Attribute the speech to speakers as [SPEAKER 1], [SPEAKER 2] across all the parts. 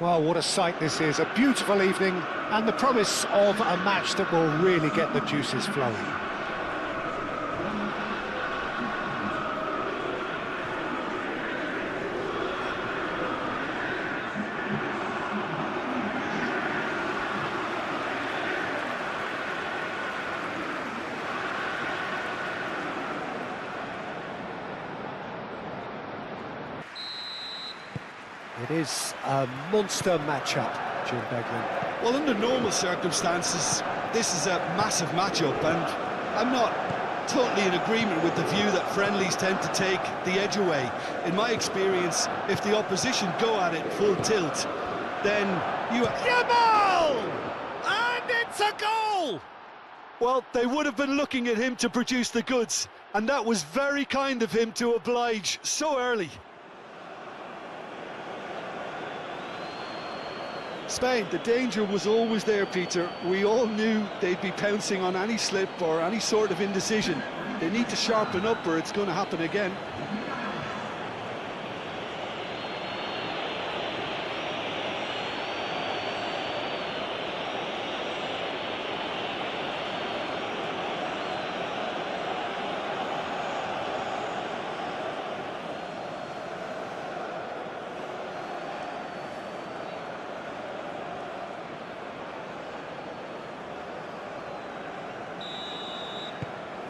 [SPEAKER 1] Well, what a sight this is, a beautiful evening and the promise of a match that will really get the juices flowing. It is a monster matchup, Jim Beglin.
[SPEAKER 2] Well, under normal circumstances, this is a massive matchup, and I'm not totally in agreement with the view that friendlies tend to take the edge away. In my experience, if the opposition go at it full tilt, then you...
[SPEAKER 1] Yamal! And it's a goal!
[SPEAKER 2] Well, they would have been looking at him to produce the goods, and that was very kind of him to oblige so early. Spain, the danger was always there, Peter. We all knew they'd be pouncing on any slip or any sort of indecision. They need to sharpen up or it's going to happen again.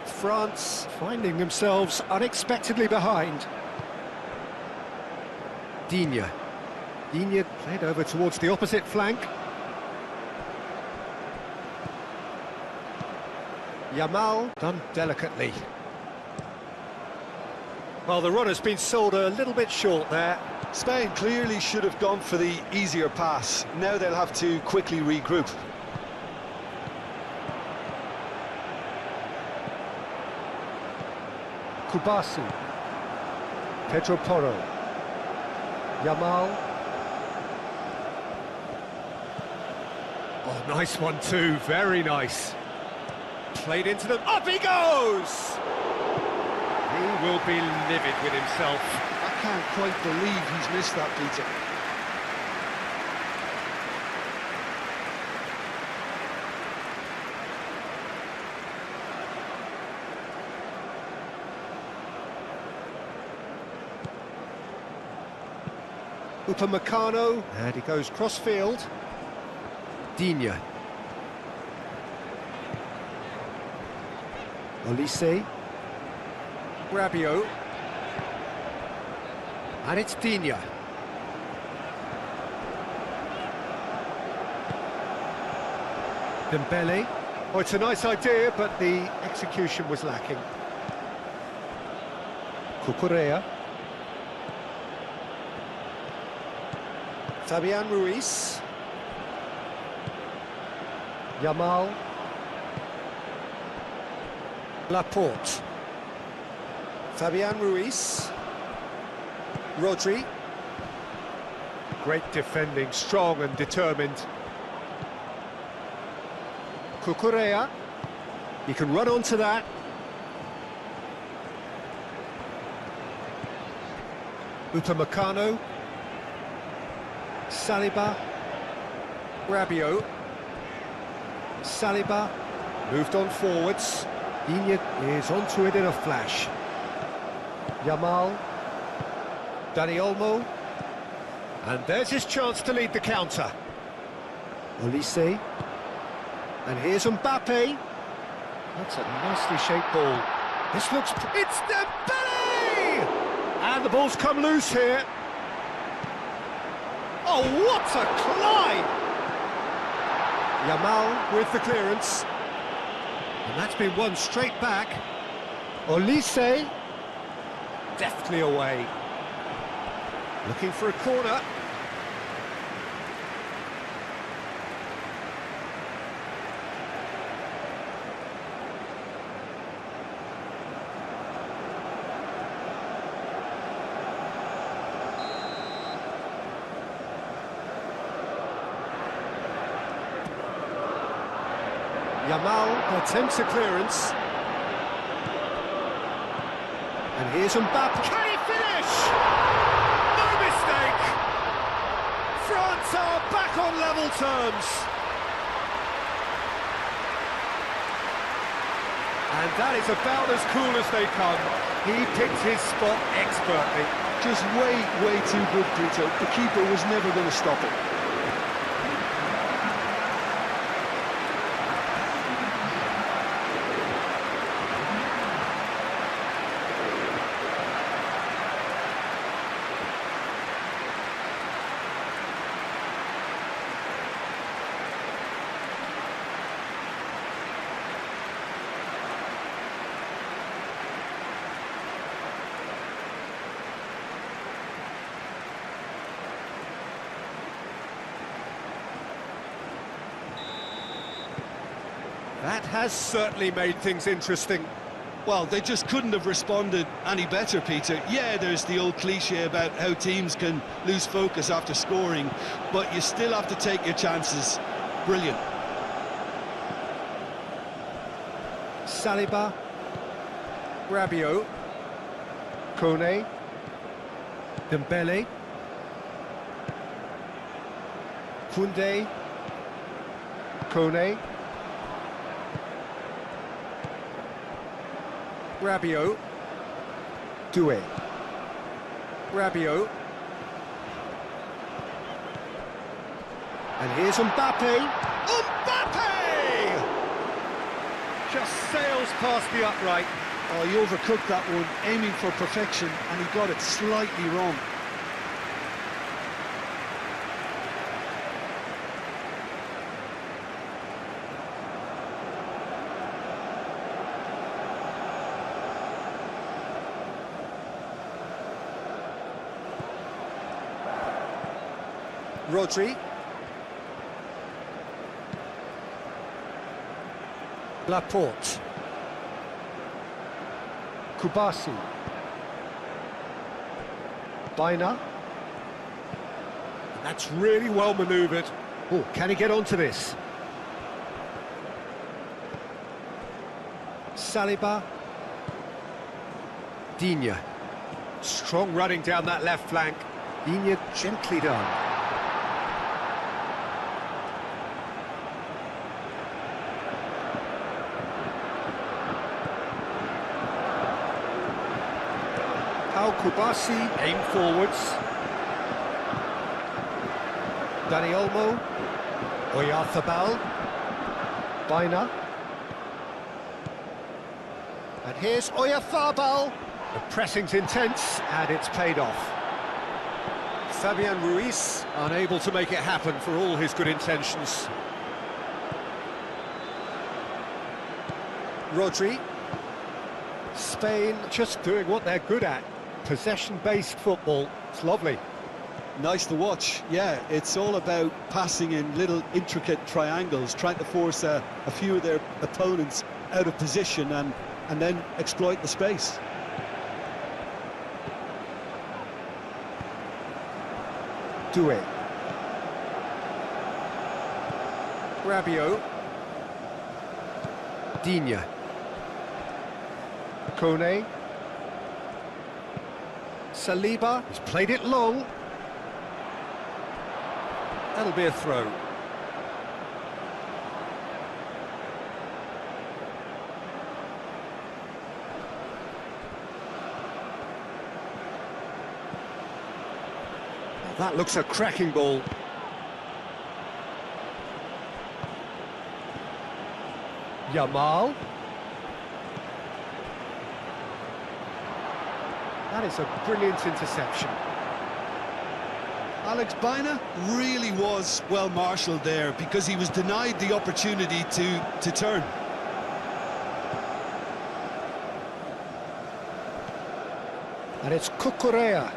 [SPEAKER 1] France finding themselves unexpectedly behind. Digne played over towards the opposite flank. Yamal done delicately. Well, the run has been sold a little bit short there.
[SPEAKER 2] Spain clearly should have gone for the easier pass. Now they'll have to quickly regroup.
[SPEAKER 1] Kubasi, Pedro Porro, Yamal. Oh, nice one too, very nice. Played into them, up he goes! He will be livid with himself.
[SPEAKER 2] I can't quite believe he's missed that, Peter.
[SPEAKER 1] Upamecano, and he goes cross-field. Digne. Olise. Rabiot. And it's Digne. Dembele. Oh, it's a nice idea, but the execution was lacking. Cucurella. Fabian Ruiz. Yamal. Laporte. Fabian Ruiz. Rodri. Great defending, strong and determined. Cucurella. He can run onto that. Upamecano. Saliba, Rabiot, Saliba, moved on forwards. Digne is onto it in a flash. Yamal, Dani Olmo, and there's his chance to lead the counter. Olise, and here's Mbappe. That's a nicely shaped ball. This looks... It's Dembele! And the ball's come loose here. Oh, what a climb! Yamal with the clearance. And that's been won straight back. Olise, deftly away. Looking for a corner. Yamal attempts a clearance. And here's Mbappe. Can he finish? No mistake! France Spirits are back on level terms. And that is about as cool as they come. He picked his spot expertly.
[SPEAKER 2] Just way too good, Peter. The keeper was never going to stop it.
[SPEAKER 1] That has certainly made things interesting.
[SPEAKER 2] Well, they just couldn't have responded any better, Peter. Yeah, there's the old cliche about how teams can lose focus after scoring, but you still have to take your chances. Brilliant.
[SPEAKER 1] Saliba, Rabiot, Kone, Dembele, Koundé, Kone, Rabiot, Doué, Rabiot, and here's Mbappe. Mbappe! Just sails past the upright.
[SPEAKER 2] Oh, he overcooked that one, aiming for perfection, and he got it slightly wrong.
[SPEAKER 1] Rodri, Laporte, Kubasi, Baina. That's really well manoeuvred. Oh, can he get onto this? Saliba, Digne. Strong running down that left flank. Digne gently done. Kubasi, aim forwards. Dani Olmo, Oyarzabal, Baina. And here's Oyarzabal. The pressing's intense, and it's paid off. Fabian Ruiz, unable to make it happen for all his good intentions. Rodri. Spain just doing what they're good at. Possession-based football. It's lovely.
[SPEAKER 2] Nice to watch. Yeah, it's all about passing in little intricate triangles, trying to force a few of their opponents out of position and then exploit the space.
[SPEAKER 1] Doué, Rabiot, Digne, Kone, Saliba, he's played it long. That'll be a throw. That looks a cracking ball. Yamal. That is a brilliant interception.
[SPEAKER 2] Alex Baina really was well marshalled there because he was denied the opportunity to turn.
[SPEAKER 1] And it's Cucurella.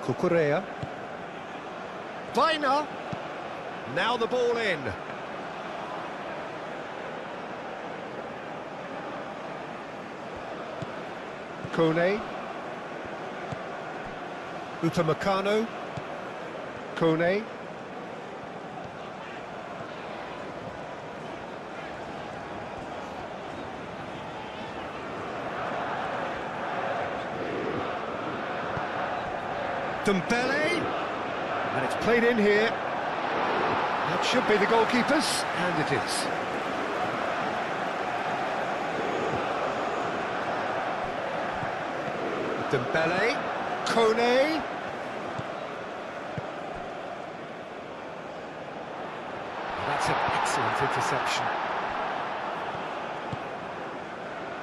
[SPEAKER 1] Cucurella. Baina. Now the ball in. Kone. Upamecano. Kone. Dembele, and it's played in here. That should be the goalkeeper's, and it is. Dembele, Kone. That's an excellent interception.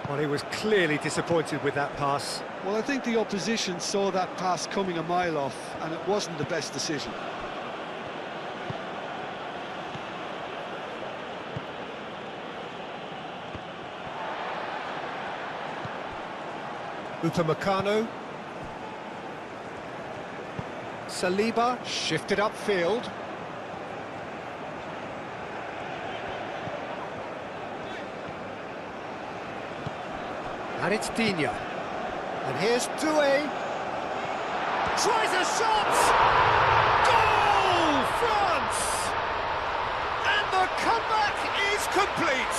[SPEAKER 1] Well, he was clearly disappointed with that pass.
[SPEAKER 2] Well, I think the opposition saw that pass coming a mile off, and it wasn't the best decision.
[SPEAKER 1] Upamecano. Saliba shifted upfield. And it's Digne. And here's Doué. Tries a shot! Goal! France! And the comeback is complete!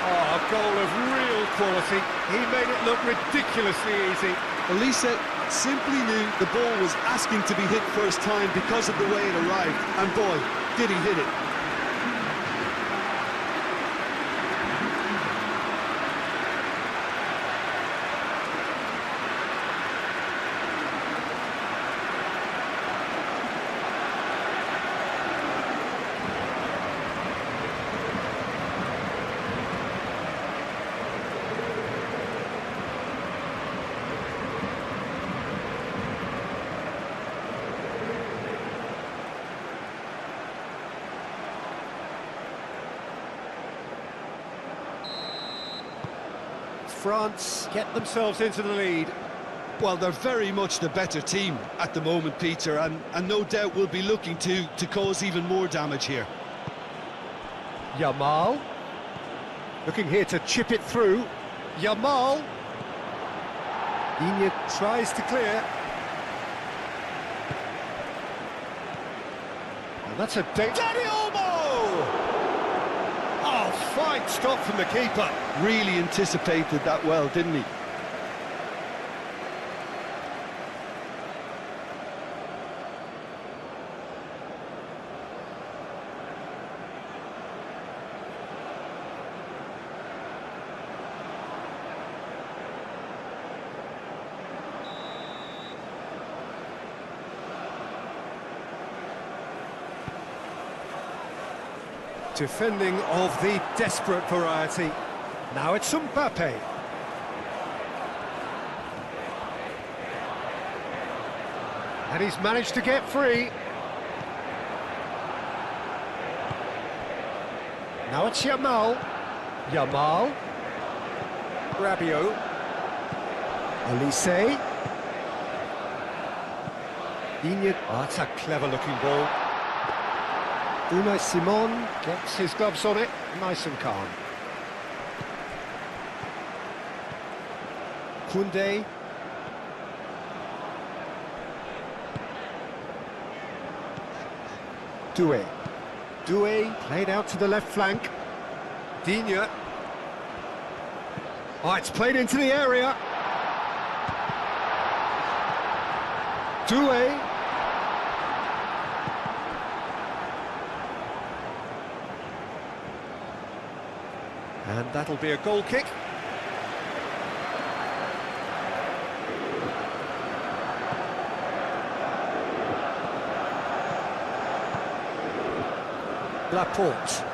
[SPEAKER 1] Oh, a goal of real quality. He made it look ridiculously easy.
[SPEAKER 2] Elise simply knew the ball was asking to be hit first time because of the way it arrived. And boy, did he hit it.
[SPEAKER 1] France get themselves into the lead.
[SPEAKER 2] Well, they're very much the better team at the moment, Peter, and no doubt will be looking to cause even more damage here.
[SPEAKER 1] Yamal. Looking here to chip it through. Yamal. Digne tries to clear. And that's a Dani Olmo! Oh, fine stop from the keeper.
[SPEAKER 2] Really anticipated that well, didn't he?
[SPEAKER 1] Defending of the desperate variety. Now it's Mbappe. And he's managed to get free. Now it's Yamal. Yamal. Rabiot. Olise. Digne. Oh, that's a clever-looking ball. Unai Simon gets his gloves on it, nice and calm. Koundé. Doué. Doué played out to the left flank. Digne. Oh, it's played into the area. Doué. And that'll be a goal kick. Laporte.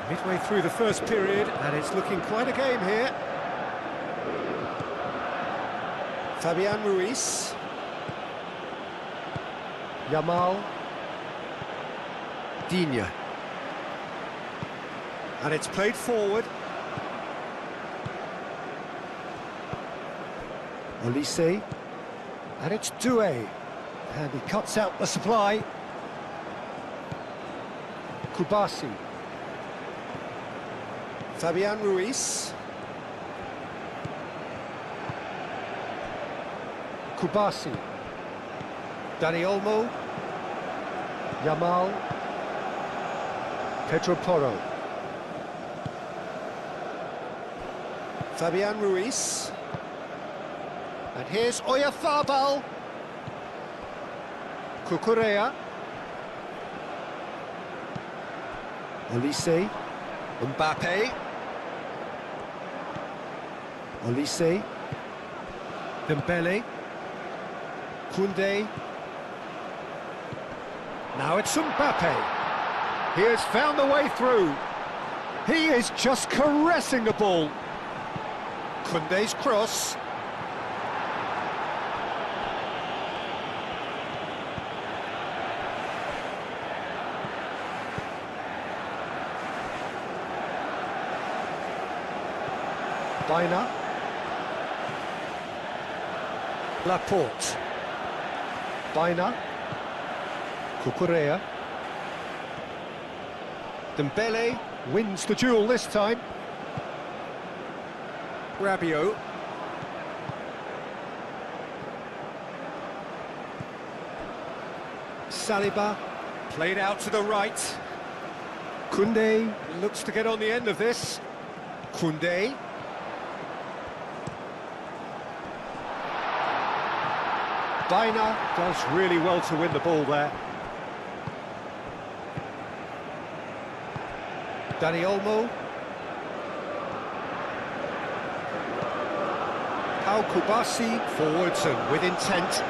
[SPEAKER 1] Midway through the first period, and it's looking quite a game here. Fabian Ruiz. Yamal. Digne. And it's played forward. Olise. And it's Doué. And he cuts out the supply. Kubasi. Fabian Ruiz. Kubasi. Dani Olmo. Yamal. Pedro Porro. Fabian Ruiz. And here's Oyarzabal. Cucurella. Olise. Mbappe. Olise. Dembele. Koundé. Now it's Mbappe. He has found the way through. He is just caressing the ball. Koundé's cross. Baina. Laporte. Baina. Cucurella. Dembele wins the duel this time. Rabiot. Saliba played out to the right. Koundé looks to get on the end of this. Koundé. Baina does really well to win the ball there. Dani Olmo. Pau Kubasi forwards and with intent.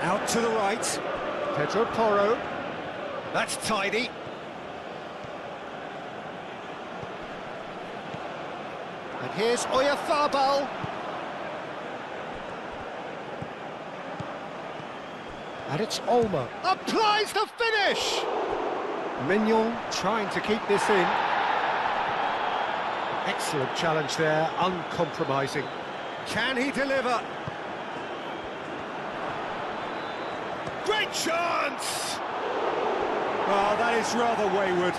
[SPEAKER 1] Out to the right. Pedro Porro. That's tidy. And here's Oyarzabal. And it's Olmo. Applies the finish! Mignon trying to keep this in. Excellent challenge there, uncompromising. Can he deliver? Great chance! Well, that is rather wayward.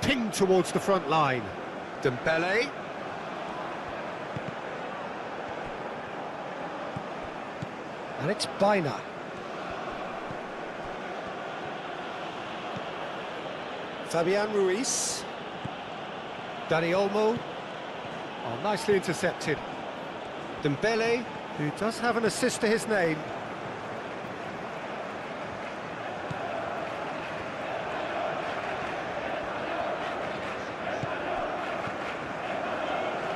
[SPEAKER 1] Ping towards the front line. Dembele. And it's Baina. Fabian Ruiz. Dani Olmo. Oh, nicely intercepted. Dembele, who does have an assist to his name.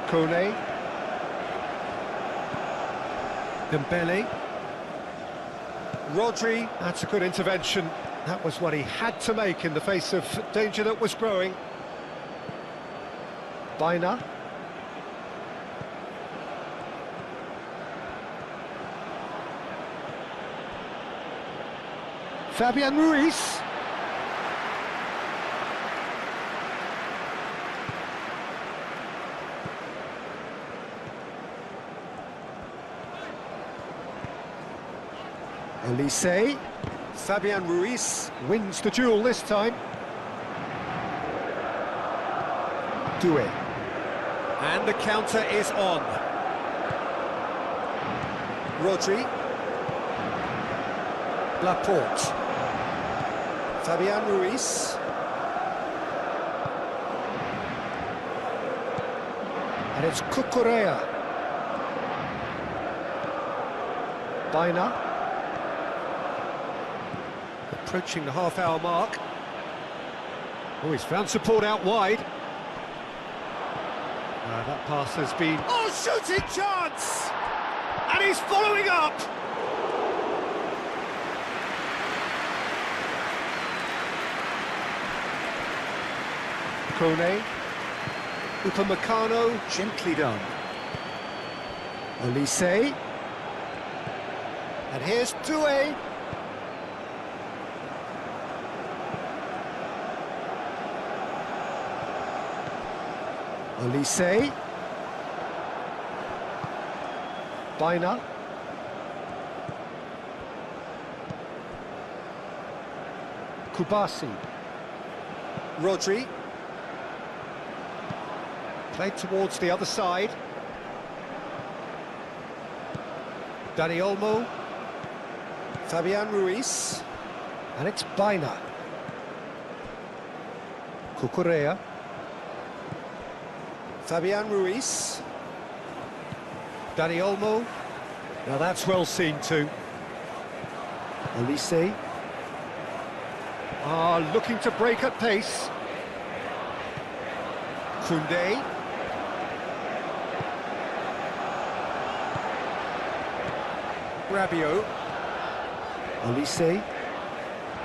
[SPEAKER 1] Kone. Dembele. Rodri, that's a good intervention. That was what he had to make in the face of danger that was growing. Baina. Fabian Ruiz. Olise. Fabian Ruiz wins the duel this time. Doué. And the counter is on. Rodri. Laporte. Fabian Ruiz. And it's Cucurella. Baina. Approaching the half-hour mark. Oh, he's found support out wide. That pass has been... Oh, shooting chance! And he's following up! Kone. Upamecano, gently done. Olise. And here's Doué. Olise. Kubasi. Rodri. Played towards the other side. Dani Olmo. Fabian Ruiz. And it's Baina. Cucurella. Fabian Ruiz. Dani Olmo. Now that's well seen too. Olise. Looking to break at pace. Koundé. Rabiot. Olise.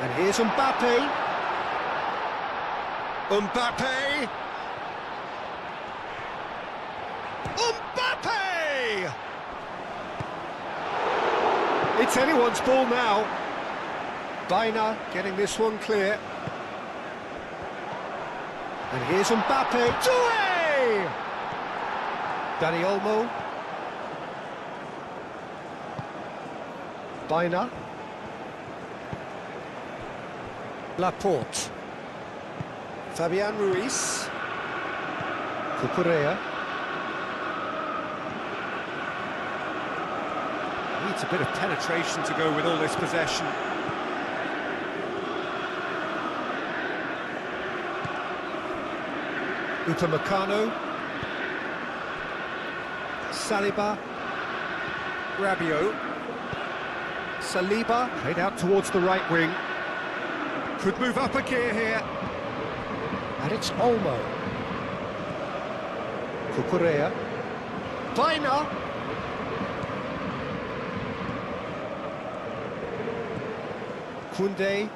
[SPEAKER 1] And here's Mbappe. Mbappe! Mbappe! It's anyone's ball now. Baina getting this one clear. And here's Mbappe. Doué! Dani Olmo. Baina. Laporte. Fabian Ruiz. Cucurella. Needs a bit of penetration to go with all this possession. Upamecano. Saliba. Rabiot. Saliba played out towards the right wing. Could move up a gear here. And it's Olmo. Cucurella. Baina. Koundé.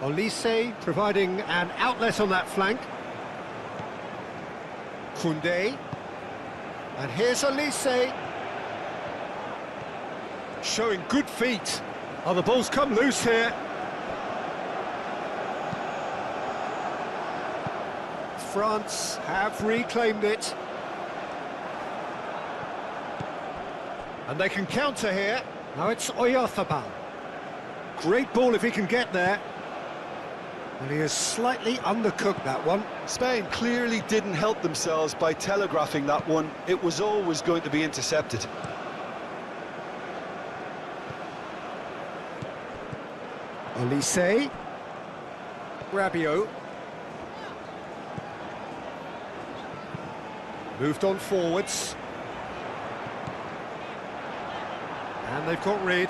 [SPEAKER 1] Olise providing an outlet on that flank. Koundé. And here's Olise. Showing good feet. Oh, the ball's come loose here. France have reclaimed it. And they can counter here. Now it's Oyarzabal. Great ball if he can get there. And he has slightly undercooked that one.
[SPEAKER 2] Spain clearly didn't help themselves by telegraphing that one. It was always going to be intercepted.
[SPEAKER 1] Olise. Rabiot. Moved on forwards. And they've got rid.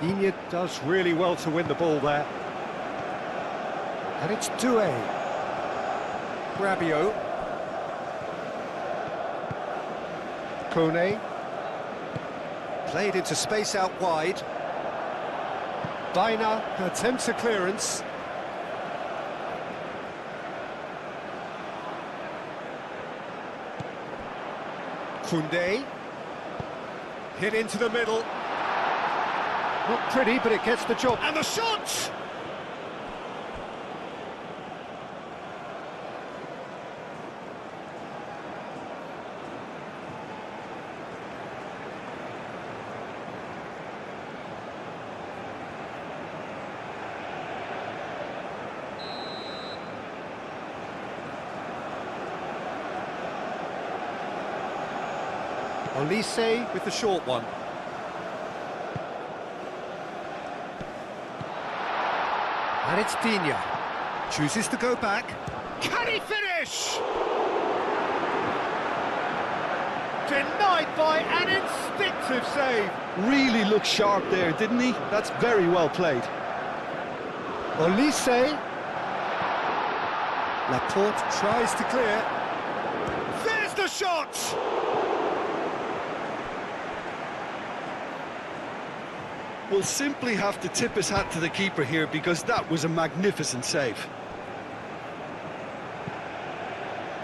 [SPEAKER 1] Iñigo does really well to win the ball there. And it's Doué. Rabiot. Kone. Played into space out wide. Baina attempts a clearance. Koundé. Hit into the middle. Not pretty, but it gets the job. And the shot! Olise with the short one. And it's Digne. Chooses to go back. Can he finish? Denied by an instinctive save.
[SPEAKER 2] Really looked sharp there, didn't he? That's very well played.
[SPEAKER 1] Olise. Laporte tries to clear. There's the shot!
[SPEAKER 2] We'll simply have to tip his hat to the keeper here because that was a magnificent save.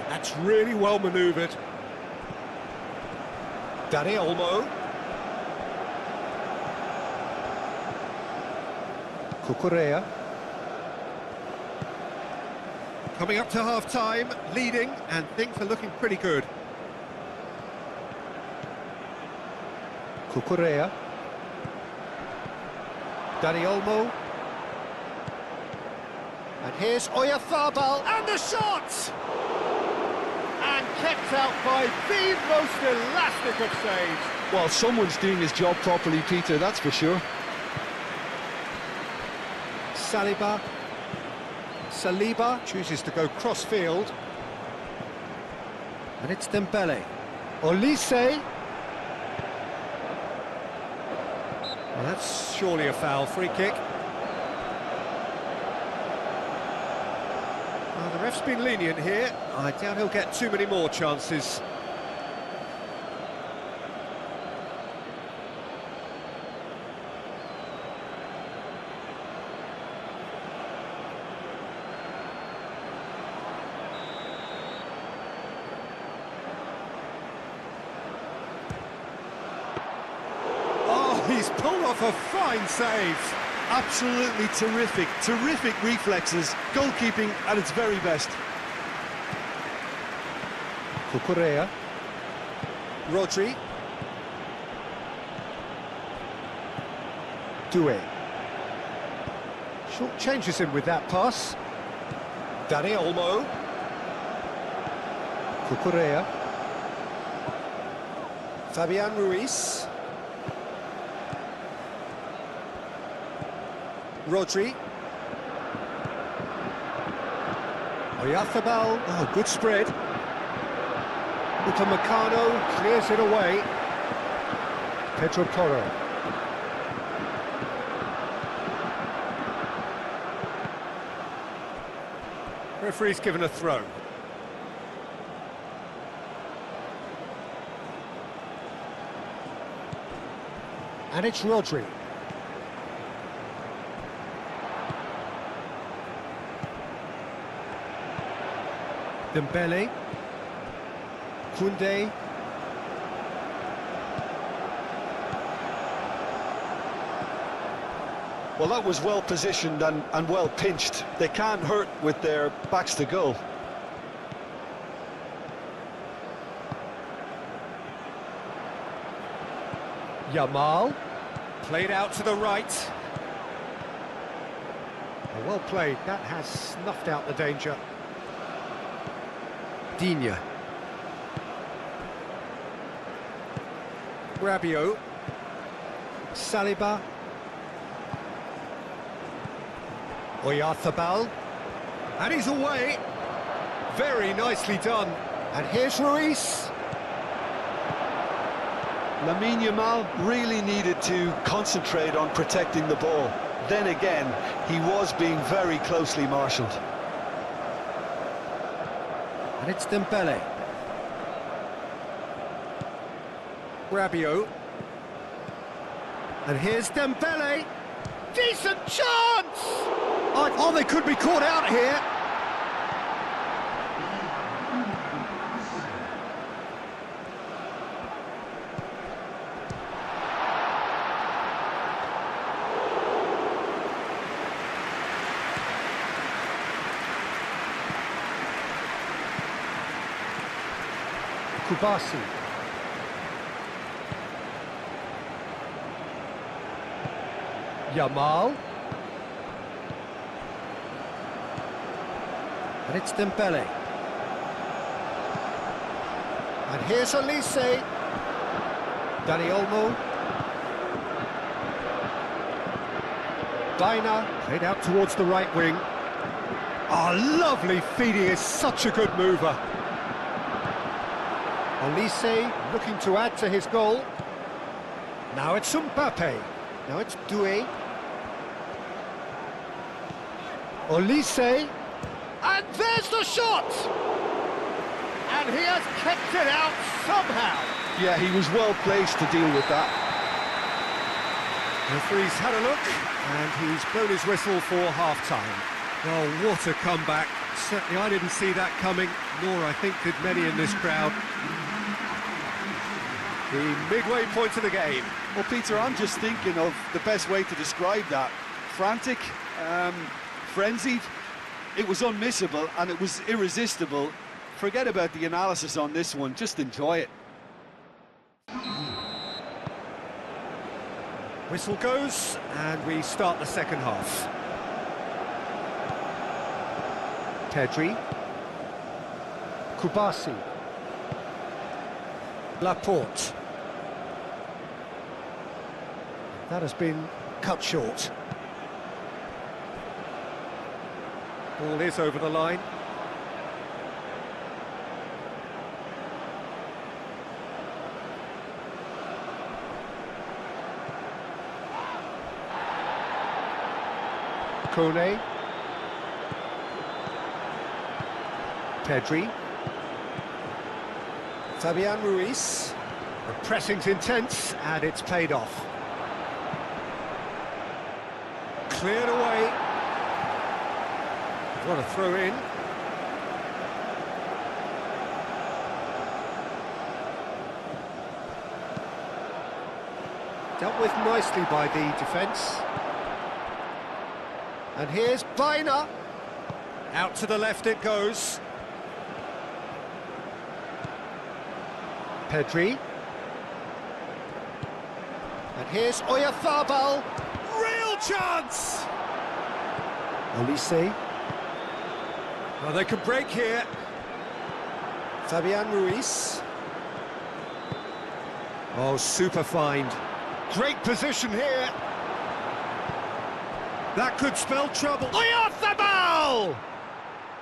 [SPEAKER 1] That's really well manoeuvred. Dani Olmo. Cucurella. Coming up to half-time, leading, and things are looking pretty good. Dani Olmo. And here's Oyarzabal, and the shot! And kept out by the most elastic of saves.
[SPEAKER 2] Well, someone's doing his job properly, Peter, that's for sure.
[SPEAKER 1] Saliba chooses to go cross-field. And it's Dembele. Olise. Well, that's surely a foul, free kick. Well, the ref's been lenient here. I doubt he'll get too many more chances. He's pulled off a fine save.
[SPEAKER 2] Absolutely terrific reflexes. Goalkeeping at its very best.
[SPEAKER 1] Cucurella. Rodri. Doué. Short changes him with that pass. Dani Olmo. Cucurella. Fabian Ruiz. Rodri. Oyarzabal. Oh, good spread. Upamecano clears it away. Pedro Porro. Referee's given a throw. And it's Rodri. Dembele, Koundé,
[SPEAKER 2] Well, that was well positioned and well pinched. They can't hurt with their backs to goal.
[SPEAKER 1] Yamal, played out to the right. Well played, that has snuffed out the danger. Digne. Rabiot. Saliba. Oyarzabal. And he's away. Very nicely done. And here's Ruiz.
[SPEAKER 2] Lamine Yamal really needed to concentrate on protecting the ball. Then again, he was being very closely marshalled.
[SPEAKER 1] And it's Dembele. Rabiot. And here's Dembele. Decent chance! Oh, they could be caught out here. Kubasi. Yamal. And it's Dembele. And here's Olise. Dani Olmo. Dina played out towards the right wing. Oh, lovely feed, he is such a good mover. Olise looking to add to his goal. Now it's Mbappe. Now it's Doué. Olise. And there's the shot! And he has kept it out somehow.
[SPEAKER 2] Yeah, he was well placed to deal with that.
[SPEAKER 1] The referee's had a look, and he's blown his whistle for half-time. Oh, what a comeback. Certainly I didn't see that coming, nor I think did many in this crowd. The midway point of the game.
[SPEAKER 2] Well, Peter, I'm just thinking of the best way to describe that. Frantic, frenzied. It was unmissable and it was irresistible. Forget about the analysis on this one, just enjoy it.
[SPEAKER 1] Whistle goes, and we start the second half. Pedri. Kubasi. Laporte. That has been cut short. Ball is over the line. Kone. Pedri. Fabian Ruiz. The pressing's intense, and it's paid off. Cleared away. What a throw in. Dealt with nicely by the defence. And here's Baina. Out to the left it goes. Pedri. And here's Oyarzabal. Real chance! Olise. Well, they can break here. Fabian Ruiz. Oh, super find. Great position here. That could spell trouble. Oyarzabal!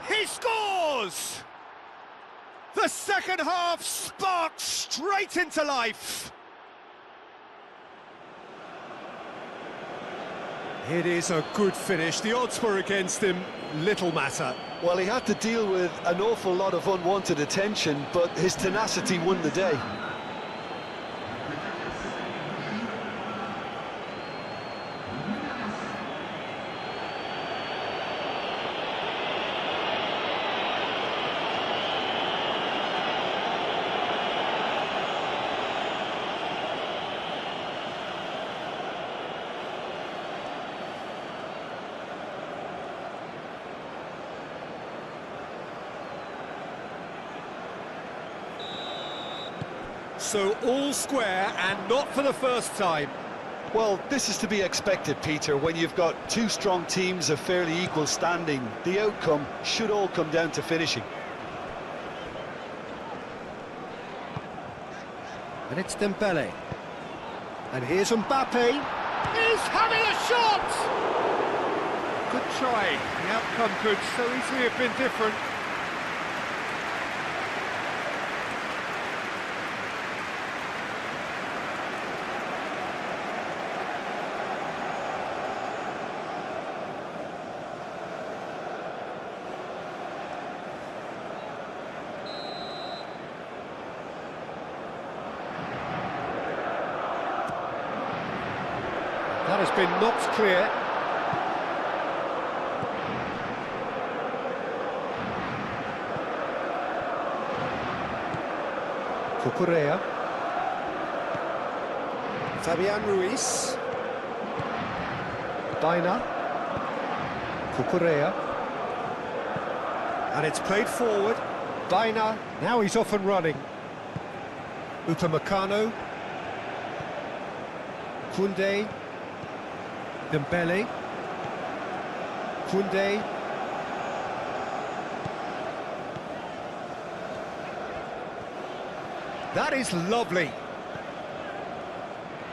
[SPEAKER 1] He scores! The second half sparked straight into life. It is a good finish. The odds were against him. Little matter.
[SPEAKER 2] Well, he had to deal with an awful lot of unwanted attention, but his tenacity won the day.
[SPEAKER 1] So all square, and not for the first time.
[SPEAKER 2] Well, this is to be expected, Peter. When you've got two strong teams of fairly equal standing, the outcome should all come down to finishing.
[SPEAKER 1] And it's Dembele. And here's Mbappe. He's having a shot! Good try. The outcome could so easily have been different. That has been knocked clear. Cucurella. Fabian Ruiz. Baina. Cucurella. And it's played forward. Baina. Now he's off and running. Upamecano. Koundé. Dembele. Koundé. That is lovely.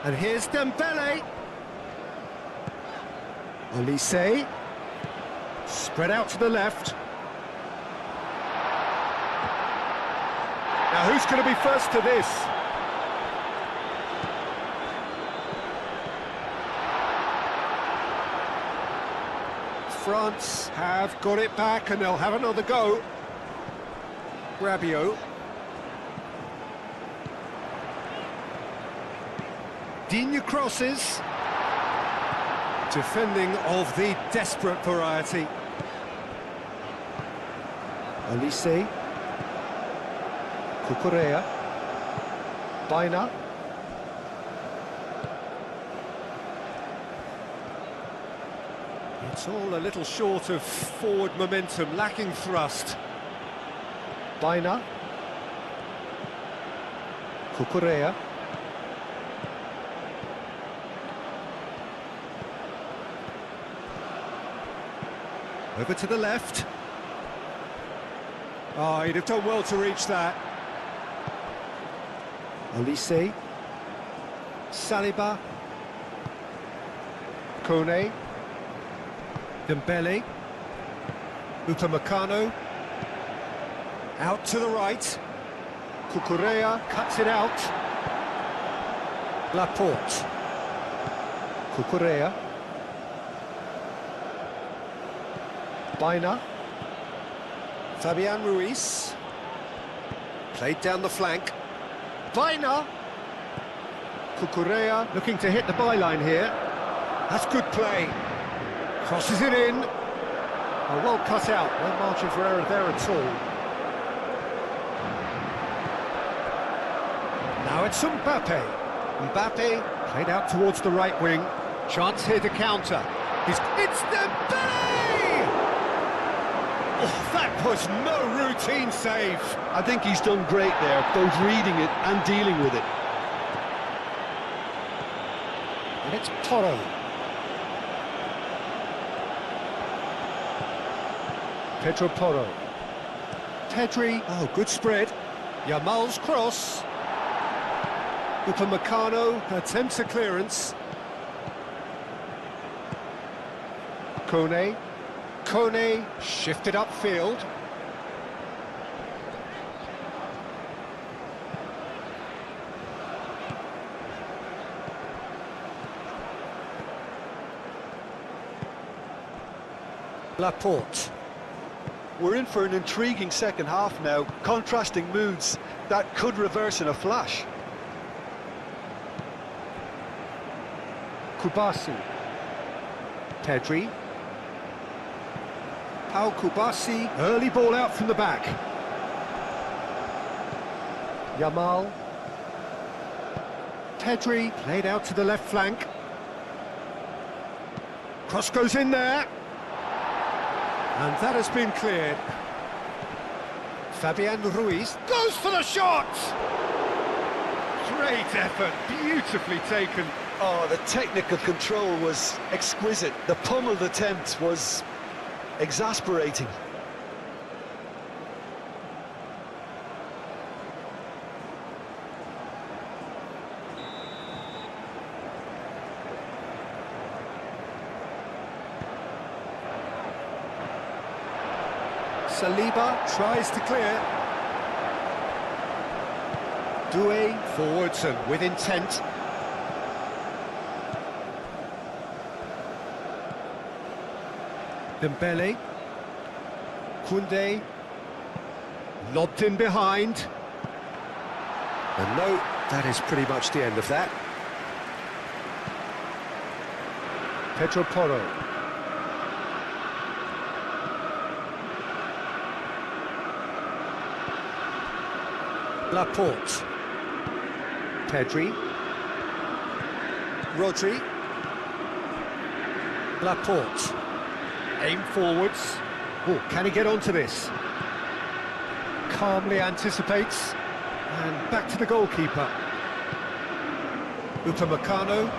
[SPEAKER 1] And here's Dembele. Olise. Spread out to the left. Now who's going to be first to this? France have got it back and they'll have another go. Rabiot. Digne crosses. Defending of the desperate variety. Olise. Cucurella. Baina. It's all a little short of forward momentum, lacking thrust. Baina. Cucurella. Over to the left. Oh, he'd have done well to reach that. Olise. Saliba. Kone. Dembele. Upamecano. Out to the right. Cucurella cuts it out. Laporte. Cucurella. Baina. Fabian Ruiz. Played down the flank. Baina. Cucurella looking to hit the byline here. That's good play. Crosses it in. Oh, well cut out. No margin for error there at all. Now it's Mbappe. Mbappe played out towards the right wing. Chance here to counter. It's Dembele! Oh, that was no routine save.
[SPEAKER 2] I think he's done great there, both reading it and dealing with it.
[SPEAKER 1] And it's Toro. Pedro Porro. Pedri. Oh, good spread. Yamal's cross. Upamecano attempts a clearance. Kone. Kone shifted upfield. Laporte.
[SPEAKER 2] We're in for an intriguing second half now, contrasting moods that could reverse in a flash.
[SPEAKER 1] Kubasi. Pedri. Pau Kubasi. Early ball out from the back. Yamal. Pedri played out to the left flank. Cross goes in there. And that has been cleared. Fabian Ruiz goes for the shot! Great effort, beautifully taken.
[SPEAKER 2] Oh, the technical control was exquisite. The pummeled attempt was exasperating.
[SPEAKER 1] Saliba tries to clear. Doué forwards and with intent. Dembele. Koundé. Lobbed in behind. And no, that is pretty much the end of that. Pedro Porro. Laporte. Pedri. Rodri. Laporte. Aim forwards. Oh, can he get onto this? Calmly anticipates. And back to the goalkeeper. Upamecano.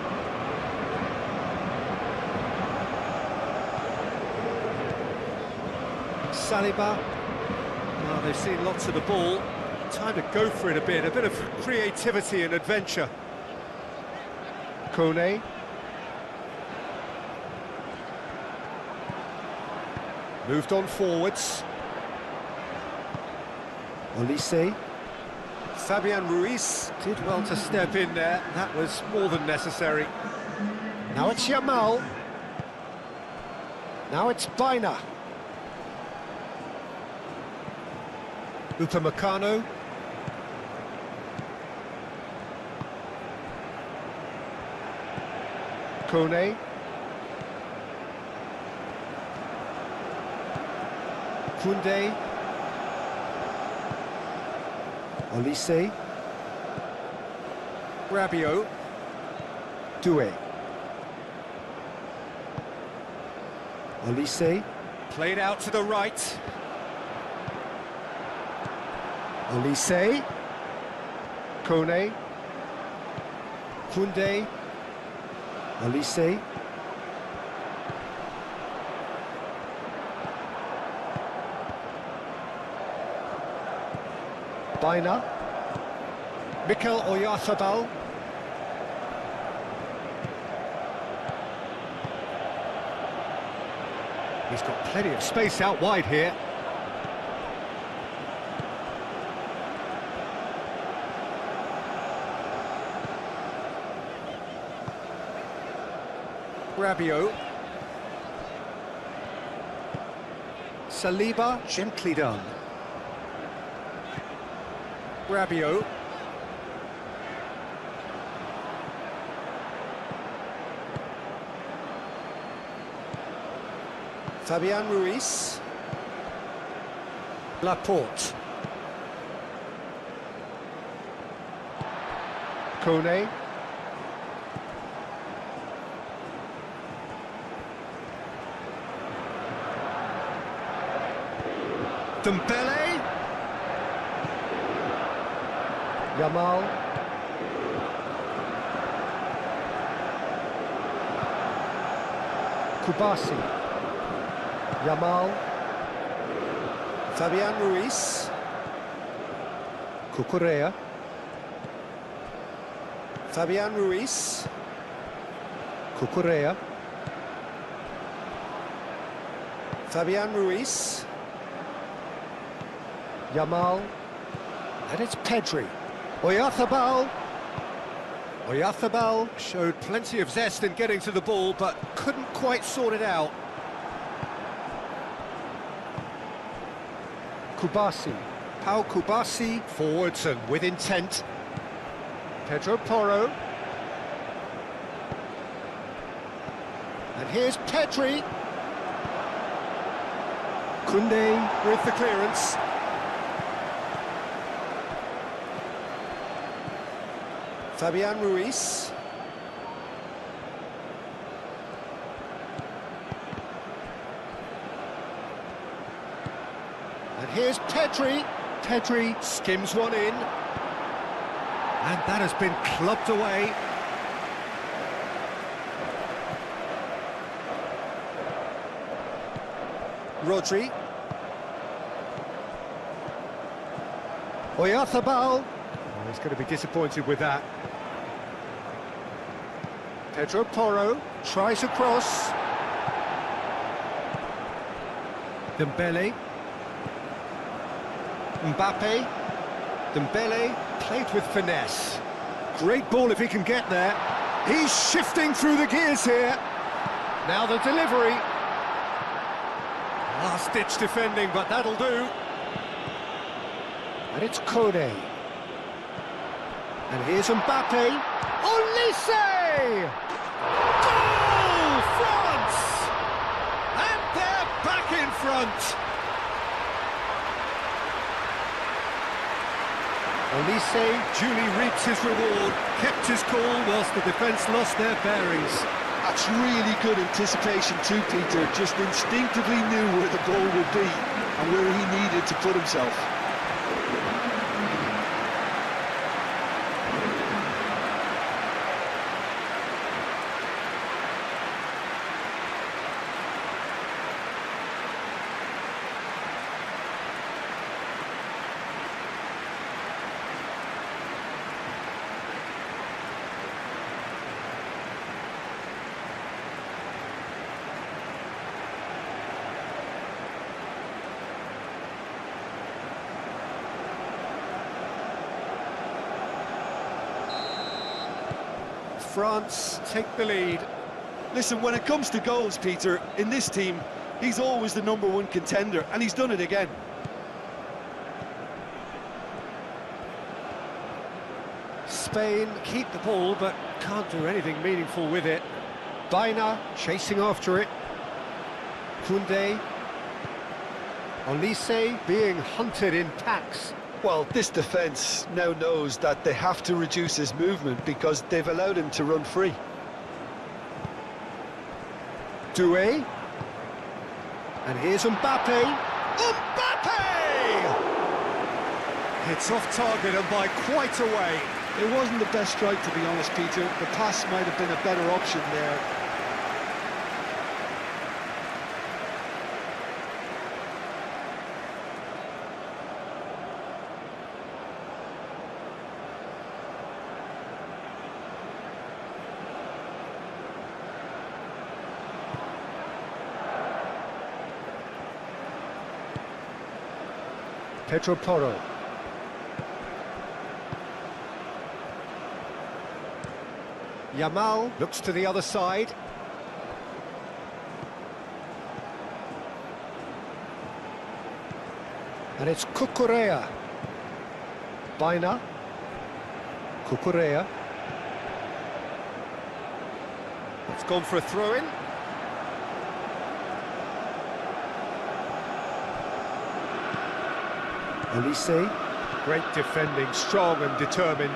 [SPEAKER 1] Saliba. Well, they've seen lots of the ball. Time to go for it a bit of creativity and adventure. Kone. Moved on forwards. Olise. Fabian Ruiz did well to step in there. That was more than necessary. Now it's Yamal. Now it's Baina. Upamecano. Kone. Koundé. Olise. Rabiot. Doué. Olise. Played out to the right. Olise. Kone. Koundé. Olise. Baina. Mikel Oyarzabal. He's got plenty of space out wide here. Rabiot. Saliba, gently done. Rabiot. Fabian Ruiz. Laporte. Kone. Dembele. Yamal. Kubasi. Yamal. Fabian Ruiz. Cucurella. Fabian Ruiz. Cucurella. Fabian Ruiz. Yamal. And it's Pedri. Oyarzabal. Oyarzabal showed plenty of zest in getting to the ball, but couldn't quite sort it out. Kubasi. Pau Kubasi, forwards and with intent. Pedro Porro. And here's Pedri. Koundé with the clearance. Fabian Ruiz. And here's Pedri. Pedri skims one in. And that has been clubbed away. Rodri. Oyarzabal. Oh, he's going to be disappointed with that. Pedro Porro tries a cross. Dembele. Mbappe. Dembele played with finesse. Great ball if he can get there. He's shifting through the gears here. Now the delivery. Last-ditch defending, but that'll do. And it's Kone. And here's Mbappe. Olise! Goal! France! And they're back in front. Olise duly reaps his reward, kept his cool whilst the defence lost their bearings.
[SPEAKER 2] That's really good anticipation too, Peter. Just instinctively knew where the goal would be and where he needed to put himself.
[SPEAKER 1] France take the lead.
[SPEAKER 2] Listen, when it comes to goals, Peter, in this team, he's always the #1 contender, and he's done it again.
[SPEAKER 1] Spain keep the ball, but can't do anything meaningful with it. Baina chasing after it. Koundé. Olise being hunted in packs.
[SPEAKER 2] Well, this defence now knows that they have to reduce his movement because they've allowed him to run free.
[SPEAKER 1] Doué. And here's Mbappe. Mbappe! It's off target and by quite a way.
[SPEAKER 2] It wasn't the best strike, to be honest, Peter. The pass might have been a better option there.
[SPEAKER 1] Pedro Porro. Yamal looks to the other side. And it's Cucurella. Baina. Cucurella. It's gone for a throw-in. Elise. Great defending, strong and determined.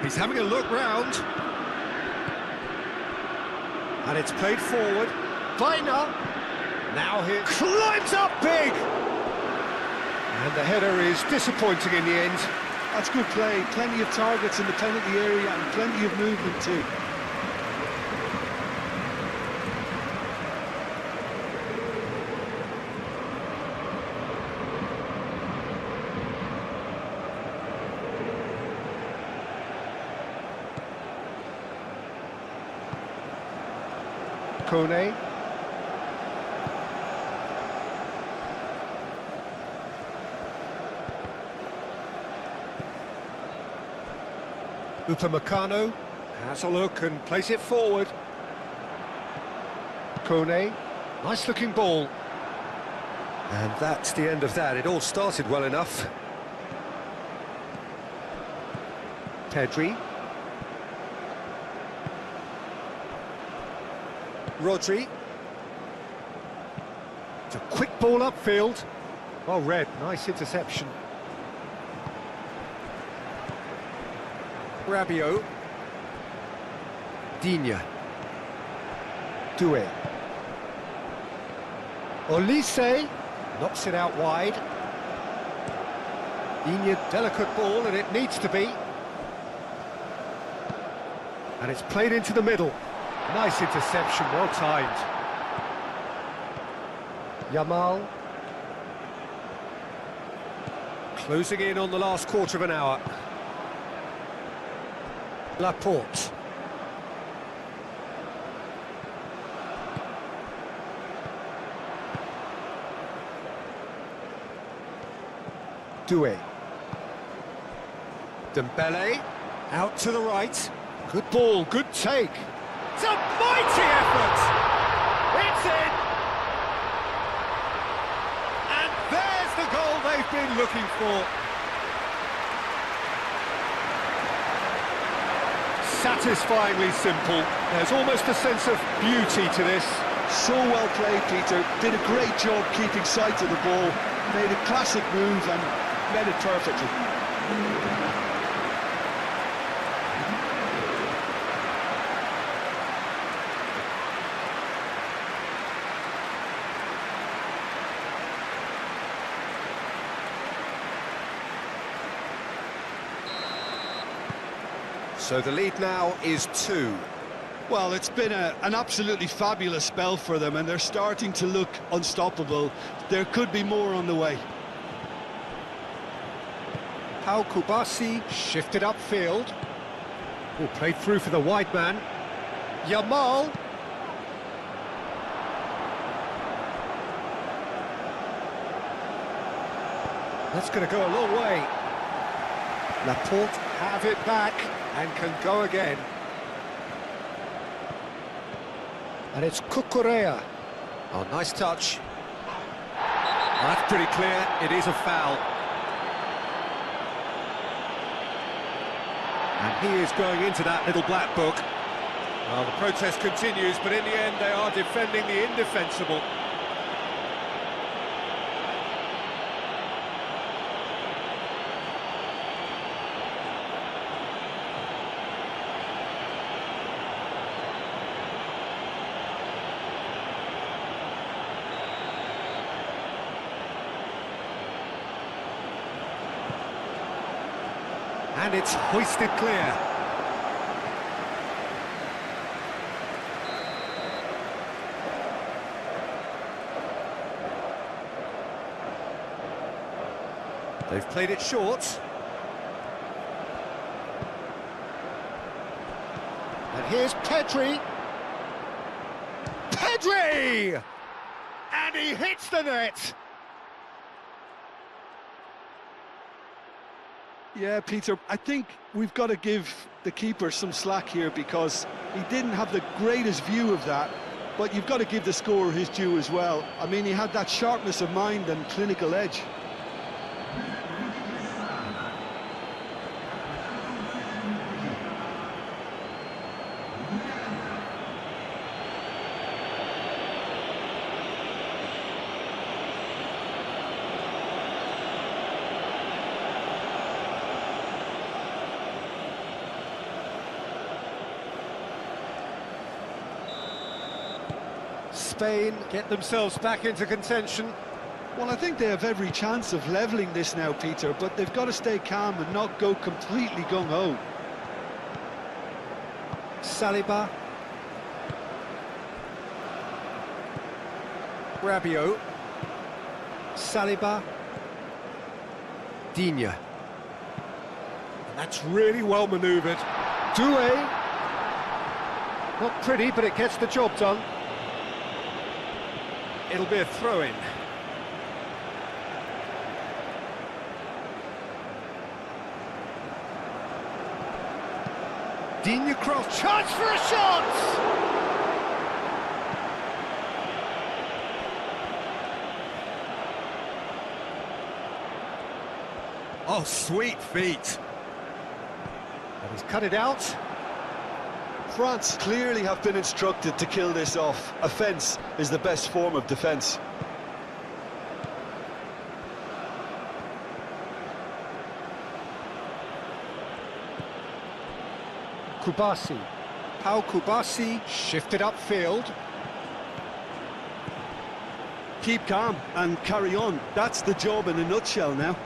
[SPEAKER 1] He's having a look round. And it's played forward. Baina. Now he climbs up big. And the header is disappointing in the end.
[SPEAKER 2] That's good play. Plenty of targets in the penalty area and plenty of movement too.
[SPEAKER 1] Kone. Upamecano has a look and plays it forward. Kone, nice looking ball. And that's the end of that. It all started well enough. Pedri. Rodri. It's a quick ball upfield. Well read, nice interception. Rabiot. Digne. Doué. Olise knocks it out wide. Digne, delicate ball, and it needs to be. And it's played into the middle. Nice interception, well timed. Yamal. Closing in on the last quarter of an hour. Laporte. Doué. Dembele. Out to the right. Good ball, good take. It's a mighty effort! It's in! And there's the goal they've been looking for. Satisfyingly simple. There's almost a sense of beauty to this.
[SPEAKER 2] So well played, Peter. Did a great job keeping sight of the ball. Made a classic move and made it perfectly.
[SPEAKER 1] So the lead now is 2.
[SPEAKER 2] Well, it's been an absolutely fabulous spell for them, and they're starting to look unstoppable. There could be more on the way.
[SPEAKER 1] Pau Kubasi shifted upfield. Oh, played through for the wide man. Yamal. That's going to go a long way. Laporte have it back and can go again. And it's Cucurella. Oh, nice touch. That's pretty clear, it is a foul. And he is going into that little black book. Well, the protest continues, but in the end they are defending the indefensible. And it's hoisted clear. They've played it short. And here's Pedri. Pedri! And he hits the net!
[SPEAKER 2] Yeah, Peter, I think we've got to give the keeper some slack here because he didn't have the greatest view of that, but you've got to give the scorer his due as well. I mean, he had that sharpness of mind and clinical edge.
[SPEAKER 1] Spain get themselves back into contention.
[SPEAKER 2] Well, I think they have every chance of levelling this now, Peter, but they've got to stay calm and not go completely gung-ho.
[SPEAKER 1] Saliba. Rabiot. Saliba. Digne. And that's really well manoeuvred. Doué. Not pretty, but it gets the job done. It'll be a throw-in. Digne cross, chance for a shot! Oh, sweet feet. And he's cut it out.
[SPEAKER 2] France clearly have been instructed to kill this off. Offence is the best form of defence.
[SPEAKER 1] Kubasi. Pau Kubasi shifted upfield.
[SPEAKER 2] Keep calm and carry on. That's the job in a nutshell now.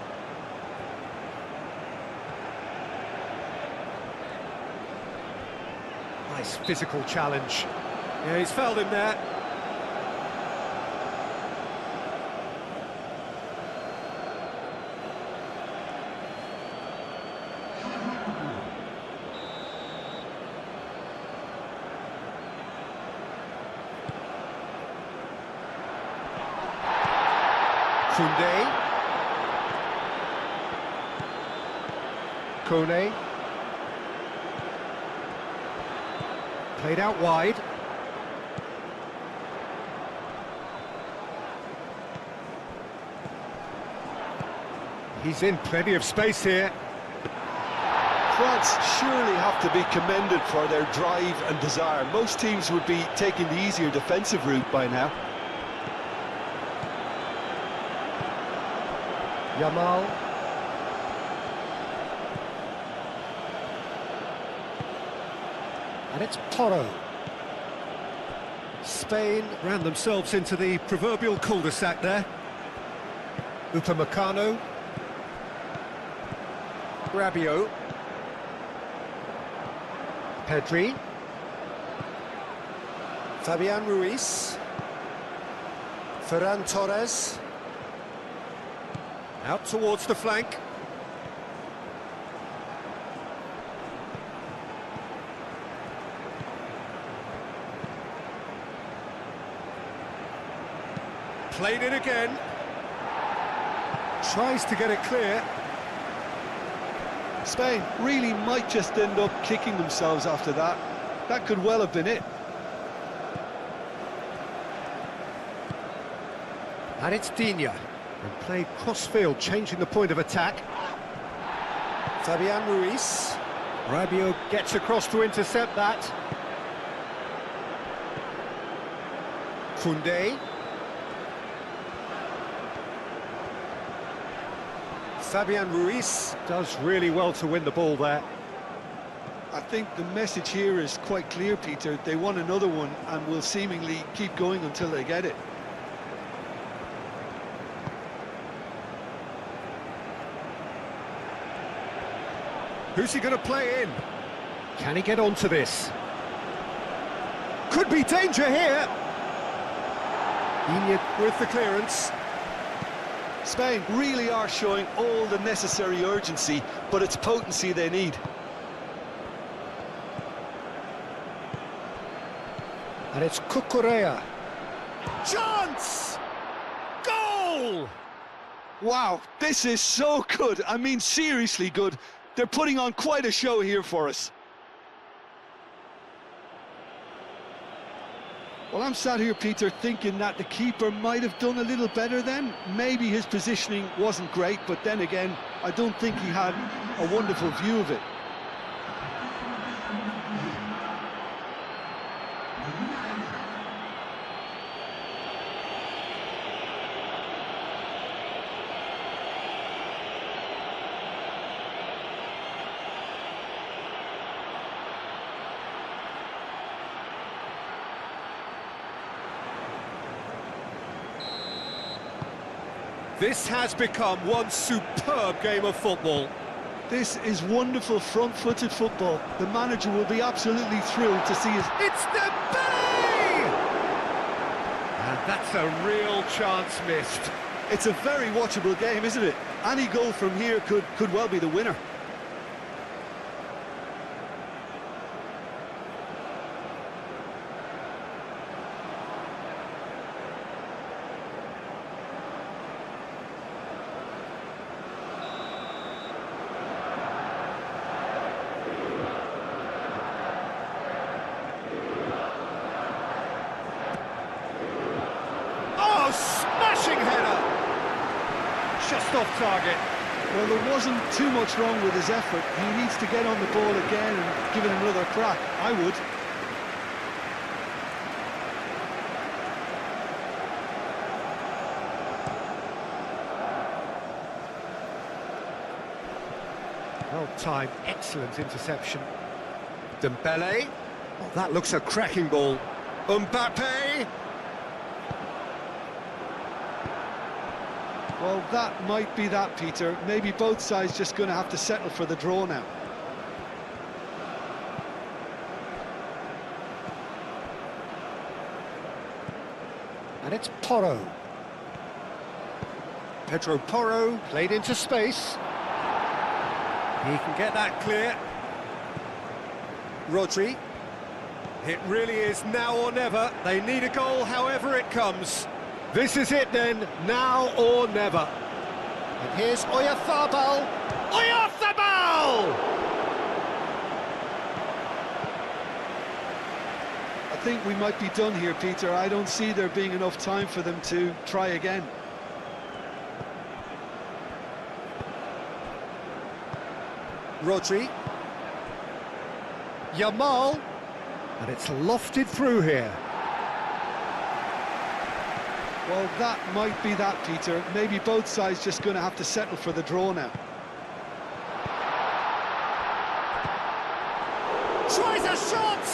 [SPEAKER 1] Nice physical challenge. Yeah, he's fouled him there. Koundé. Kone. Played out wide. He's in plenty of space here.
[SPEAKER 2] France surely have to be commended for their drive and desire. Most teams would be taking the easier defensive route by now.
[SPEAKER 1] Yamal. And it's Porro. Spain ran themselves into the proverbial cul-de-sac there. Upamecano. Rabiot. Pedri. Fabian Ruiz. Ferran Torres. Out towards the flank. Played it again. Tries to get it clear.
[SPEAKER 2] Spain really might just end up kicking themselves after that. That could well have been it.
[SPEAKER 1] And it's Digne. And played cross-field, changing the point of attack. Fabian Ruiz. Rabiot gets across to intercept that. Koundé. Fabian Ruiz does really well to win the ball there.
[SPEAKER 2] I think the message here is quite clear, Peter. They want another one and will seemingly keep going until they get it.
[SPEAKER 1] Who's he going to play in? Can he get onto this? Could be danger here. Digne with the clearance.
[SPEAKER 2] Spain really are showing all the necessary urgency, but it's potency they need.
[SPEAKER 1] And it's Cucurella. Chance! Goal!
[SPEAKER 2] Wow, this is so good. I mean, seriously good. They're putting on quite a show here for us. Well, I'm sat here, Peter, thinking that the keeper might have done a little better then. Maybe his positioning wasn't great, but then again, I don't think he had a wonderful view of it.
[SPEAKER 1] This has become one superb game of football.
[SPEAKER 2] This is wonderful front-footed football. The manager will be absolutely thrilled to see his...
[SPEAKER 1] It's Dembele! And that's a real chance missed.
[SPEAKER 2] It's a very watchable game, isn't it? Any goal from here could well be the winner.
[SPEAKER 1] Smashing header! Just off target.
[SPEAKER 2] Well, there wasn't too much wrong with his effort. He needs to get on the ball again and give it another crack. I would.
[SPEAKER 1] Well-timed, excellent interception. Dembele. Oh, that looks a cracking ball. Mbappe.
[SPEAKER 2] Well, that might be that, Peter. Maybe both sides just going to have to settle for the draw now.
[SPEAKER 1] And it's Porro. Pedro Porro played into space. He can get that clear. Rodri. It really is now or never. They need a goal however it comes. This is it then, now or never. And here's Oyarzabal. Oyarzabal!
[SPEAKER 2] I think we might be done here, Peter. I don't see there being enough time for them to try again.
[SPEAKER 1] Rodri. Yamal. And it's lofted through here.
[SPEAKER 2] Well, that might be that, Peter. Maybe both sides just going to have to settle for the draw now.
[SPEAKER 1] Tries a shot!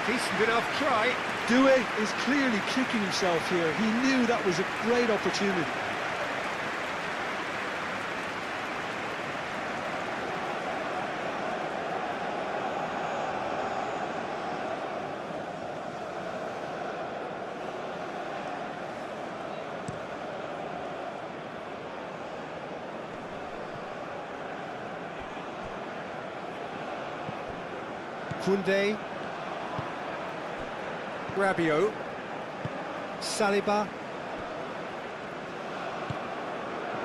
[SPEAKER 1] Decent enough try.
[SPEAKER 2] Doué is clearly kicking himself here. He knew that was a great opportunity.
[SPEAKER 1] Koundé, Rabiot, Saliba,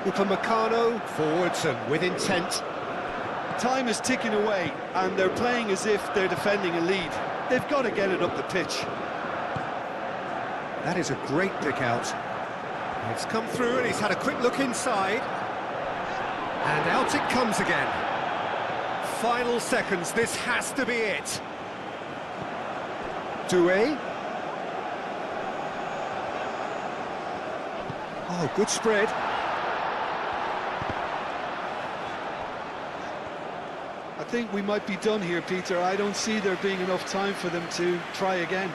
[SPEAKER 1] Upamecano, forwards and with intent.
[SPEAKER 2] Time is ticking away, and they're playing as if they're defending a lead. They've got to get it up the pitch.
[SPEAKER 1] That is a great pick out. It's come through and he's had a quick look inside. And out it comes again. Final seconds, this has to be it. Doué. Oh, good spread.
[SPEAKER 2] I think we might be done here, Peter. I don't see there being enough time for them to try again.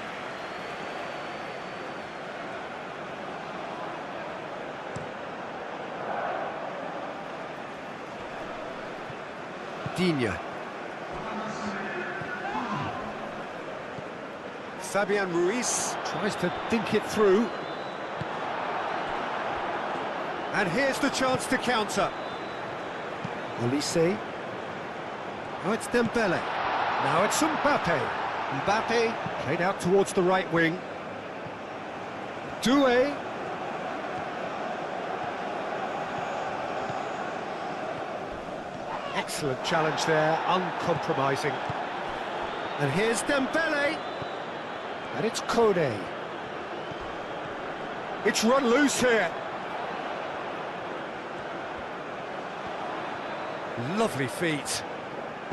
[SPEAKER 1] Digne. Fabian Ruiz tries to think it through. And here's the chance to counter. Olise. Now it's Dembele. Now it's Mbappe. Mbappe, played out towards the right wing. Doué. Excellent challenge there, uncompromising. And here's Dembele. And it's Kone. It's run loose here. Lovely feet.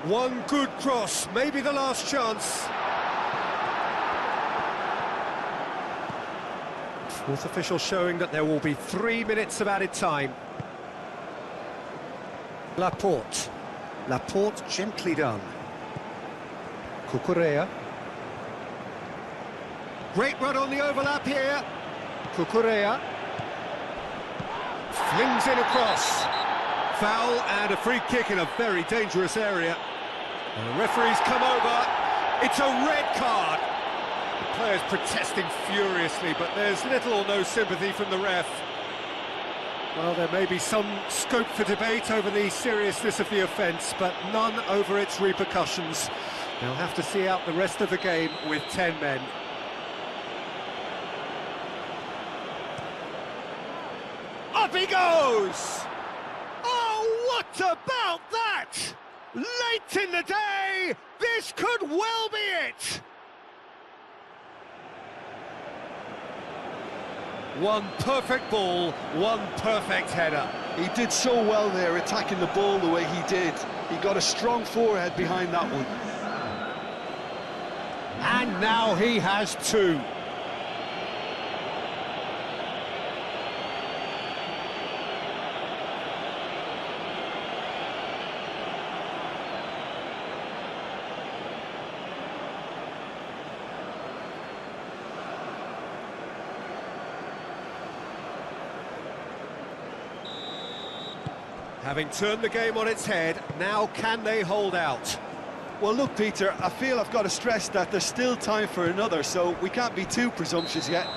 [SPEAKER 1] One good cross, maybe the last chance. Fourth official showing that there will be 3 minutes of added time. Laporte. Laporte gently done. Cucurella. Great run on the overlap here. Cucurella. Flings in across. Foul and a free kick in a very dangerous area. And the referee's come over. It's a red card. The players protesting furiously, but there's little or no sympathy from the ref. Well, there may be some scope for debate over the seriousness of the offence, but none over its repercussions. They'll have to see out the rest of the game with 10 men. Up he goes! Oh, what about that? Late in the day, this could well be it! One perfect ball, one perfect header.
[SPEAKER 2] He did so well there, attacking the ball the way he did. He got a strong forehead behind that one.
[SPEAKER 1] And now he has two. Having turned the game on its head, now can they hold out?
[SPEAKER 2] Well, look, Peter, I feel I've got to stress that there's still time for another, so we can't be too presumptuous yet.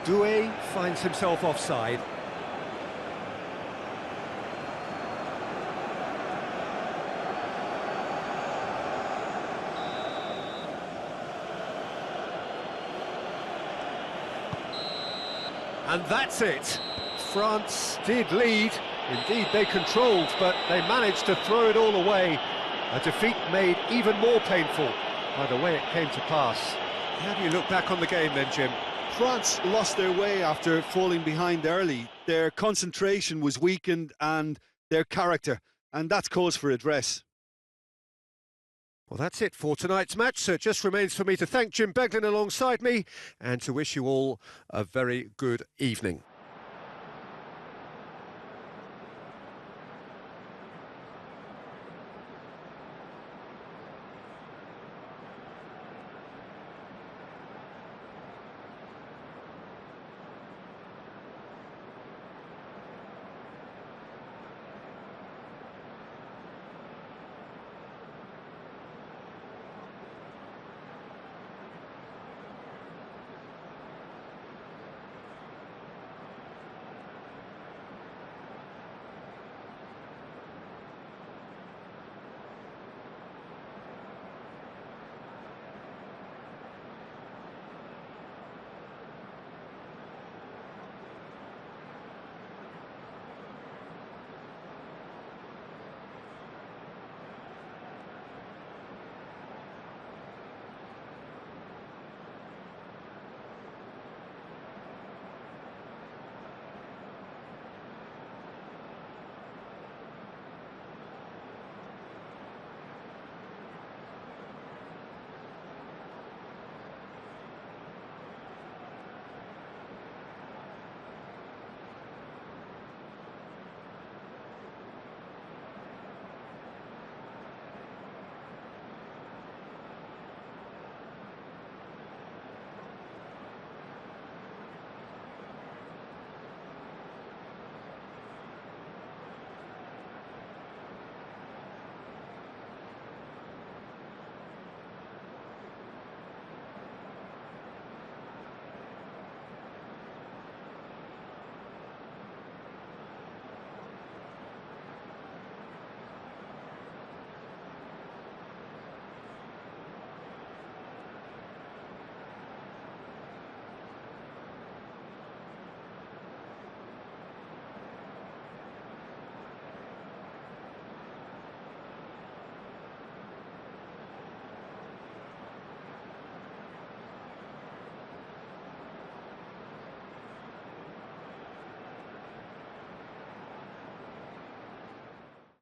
[SPEAKER 1] Doué finds himself offside. And that's it. France did lead, indeed they controlled, but they managed to throw it all away. A defeat made even more painful by the way it came to pass. How do you look back on the game then, Jim?
[SPEAKER 2] France lost their way after falling behind early. Their concentration was weakened and their character, and that's cause for address.
[SPEAKER 1] Well, that's it for tonight's match, so it just remains for me to thank Jim Beglin alongside me and to wish you all a very good evening.